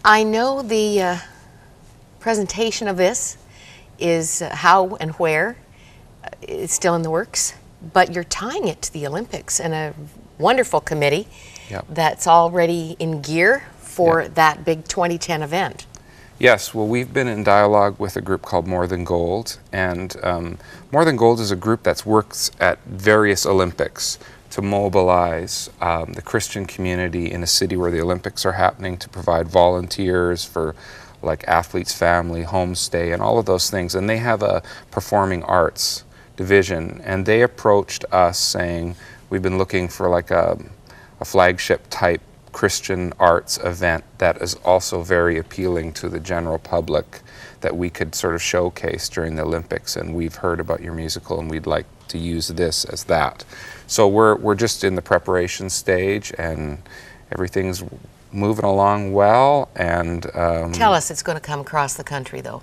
I know the presentation of this is how and where it's still in the works, but you're tying it to the Olympics and a wonderful committee that's already in gear for that big 2010 event. Yes, well, we've been in dialogue with a group called More Than Gold, and More Than Gold is a group that works at various Olympics to mobilize the Christian community in a city where the Olympics are happening, to provide volunteers for like athletes' family, homestay, and all of those things. And they have a performing arts division, and they approached us saying, we've been looking for like a flagship type Christian arts event that is also very appealing to the general public, that we could sort of showcase during the Olympics, and we've heard about your musical and we'd like to use this as that. So we're just in the preparation stage, and everything's moving along well. And tell us, it's going to come across the country though.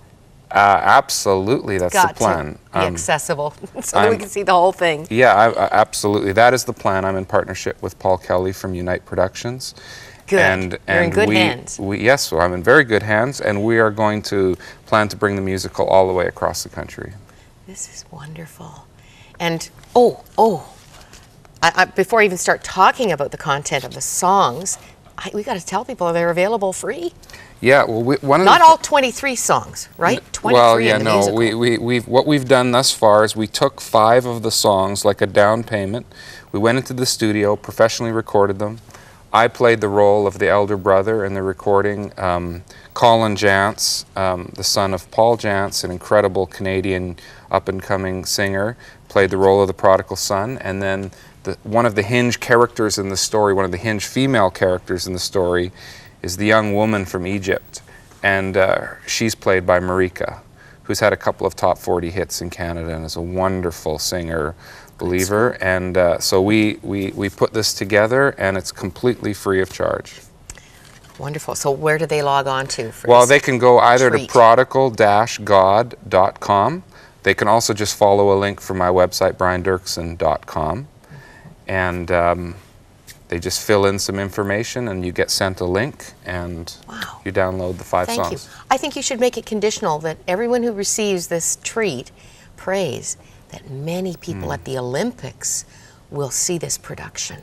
Absolutely, that's the plan. To be accessible so that we can see the whole thing. Yeah, absolutely. That is the plan. I'm in partnership with Paul Kelly from Unite Productions. Good. And you're in good hands. Yes, so I'm in very good hands, and we are going to plan to bring the musical all the way across the country. This is wonderful. And before I even start talking about the content of the songs, we got to tell people they're available free. Yeah, well, not all 23 songs, right? 23 well, yeah, in the no. musical. What we've done thus far is we took 5 of the songs, like a down payment. We went into the studio, professionally recorded them. I played the role of the elder brother in the recording. Colin Jantz, the son of Paul Jantz, an incredible Canadian up-and-coming singer, played the role of the prodigal son, and then one of the hinge characters in the story, one of the hinge female characters in the story, is the young woman from Egypt, and she's played by Marika, who's had a couple of top 40 hits in Canada and is a wonderful singer, believer. And so we put this together, and it's completely free of charge. Wonderful. So where do they log on to? Well, they can go either to prodigal-god.com. They can also just follow a link from my website, briandoerksen.com. And they just fill in some information, and you get sent a link, and you download the 5 songs. Thank you. I think you should make it conditional that everyone who receives this treat prays that many people at the Olympics will see this production.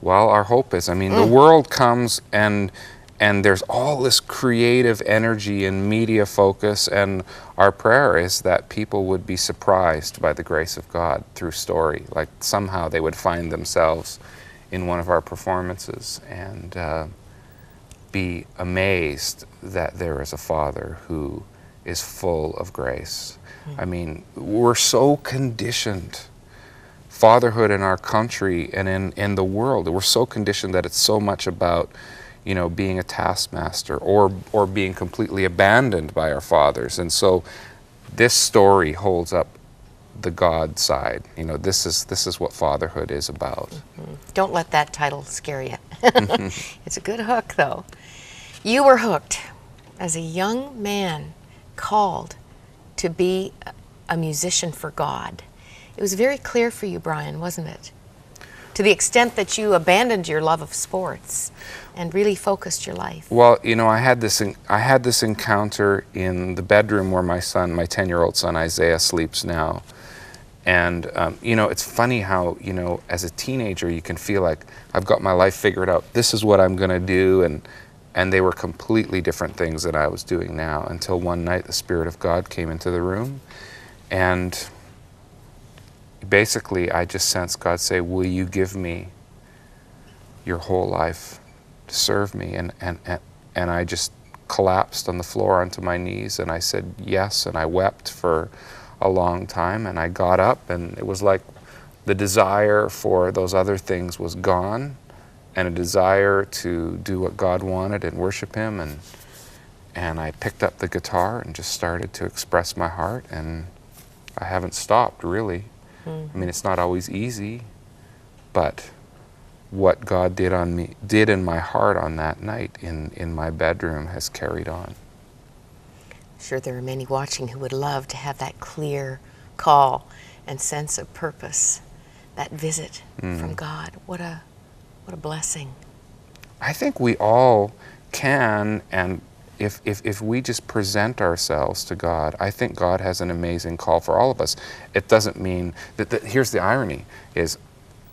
Well, our hope is, I mean, the world comes and there's all this creative energy and media focus, and our prayer is that people would be surprised by the grace of God through story. Like somehow they would find themselves in one of our performances and be amazed that there is a Father who is full of grace. I mean, we're so conditioned, fatherhood in our country and in the world, we're so conditioned that it's so much about, you know, being a taskmaster or being completely abandoned by our fathers. And so this story holds up the God side. You know, this is what fatherhood is about. Don't let that title scare you. It's a good hook, though. You were hooked as a young man called to be a musician for God. It was very clear for you, Brian, wasn't it? To the extent that you abandoned your love of sports and really focused your life. Well, you know, I had this encounter in the bedroom where my 10-year-old son Isaiah sleeps now. And you know, it's funny how, you know, as a teenager you can feel like I've got my life figured out. This is what I'm going to do, and they were completely different things that I was doing now, until one night the Spirit of God came into the room, and basically I just sensed God say, will you give me your whole life to serve me? And I just collapsed on the floor onto my knees, and I said yes, and I wept for a long time, and I got up, and it was like the desire for those other things was gone, and a desire to do what God wanted and worship Him, and I picked up the guitar and just started to express my heart, and I haven't stopped, really. I mean, it's not always easy, but what God did in my heart on that night in my bedroom has carried on. Sure, there are many watching who would love to have that clear call and sense of purpose, that visit from God. What a blessing. I think we all can, and if we just present ourselves to God, I think God has an amazing call for all of us. It doesn't mean that here's the irony, is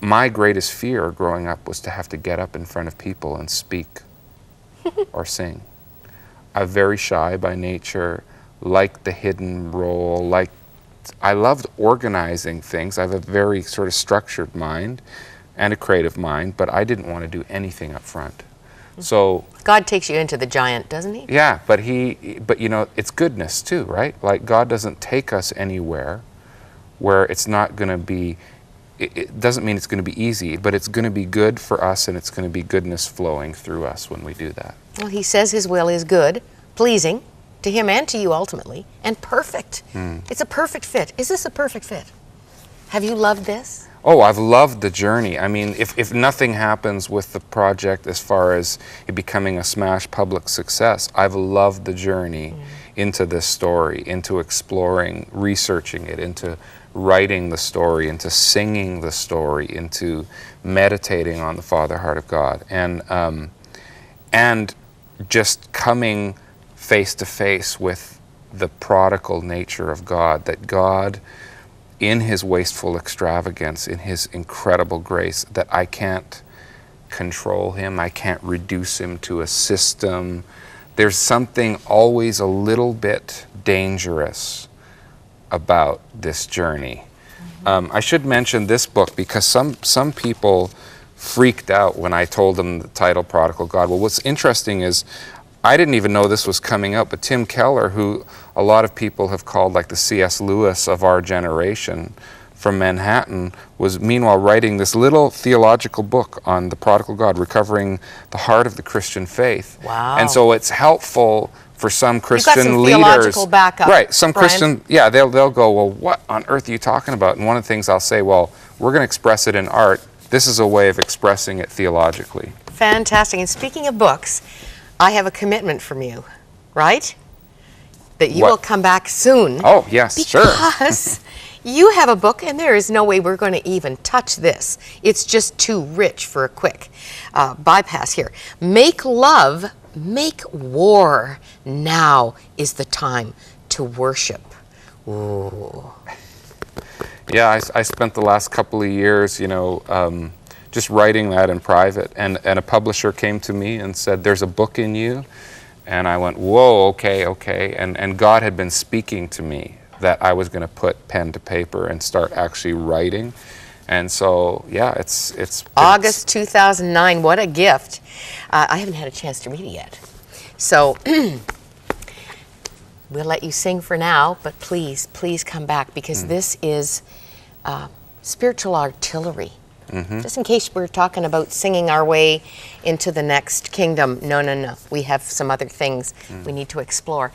my greatest fear growing up was to have to get up in front of people and speak or sing. I'm very shy by nature, liked the hidden role, I loved organizing things. I have a very sort of structured mind and a creative mind, but I didn't want to do anything up front. So God takes you into the giant, doesn't he? yeah, but you know, it's goodness too, right? Like God doesn't take us anywhere where it's not going to be, it doesn't mean it's going to be easy, but it's going to be good for us, and it's going to be goodness flowing through us when we do that. Well, he says his will is good, pleasing to him and to you ultimately, and perfect. It's a perfect fit. Is this a perfect fit? Have you loved this? Oh, I've loved the journey. I mean, if nothing happens with the project as far as it becoming a smash public success, I've loved the journey into this story, into exploring, researching it, into writing the story, into singing the story, into meditating on the Father Heart of God, and just coming face to face with the prodigal nature of God, that God, in his wasteful extravagance, in his incredible grace, that I can't control him, I can't reduce him to a system. There's something always a little bit dangerous about this journey. I should mention this book because some people freaked out when I told them the title Prodigal God. Well, what's interesting is I didn't even know this was coming out, but Tim Keller, who a lot of people have called like the C.S. Lewis of our generation from Manhattan, was meanwhile writing this little theological book on the prodigal God, recovering the heart of the Christian faith. Wow. And so it's helpful for some Christian You've got some leaders. theological backup, right, some Brian. Christian, yeah, they'll go, well, what on earth are you talking about? And one of the things I'll say, well, we're going to express it in art. This is a way of expressing it theologically. Fantastic. And speaking of books, I have a commitment from you, right? That you What? will come back soon. Oh, yes, sure. Because you have a book, and there is no way we're going to even touch this. It's just too rich for a quick bypass here. Make love, make war. Now is the time to worship. Ooh. Yeah, I spent the last couple of years, just writing that in private, and a publisher came to me and said, there's a book in you, and I went, whoa, okay, and God had been speaking to me that I was going to put pen to paper and start actually writing, and so, yeah, it's August 2009, what a gift. I haven't had a chance to read it yet, so we'll let you sing for now, but please come back, because this is spiritual artillery. Just in case we're talking about singing our way into the next kingdom. No. We have some other things we need to explore.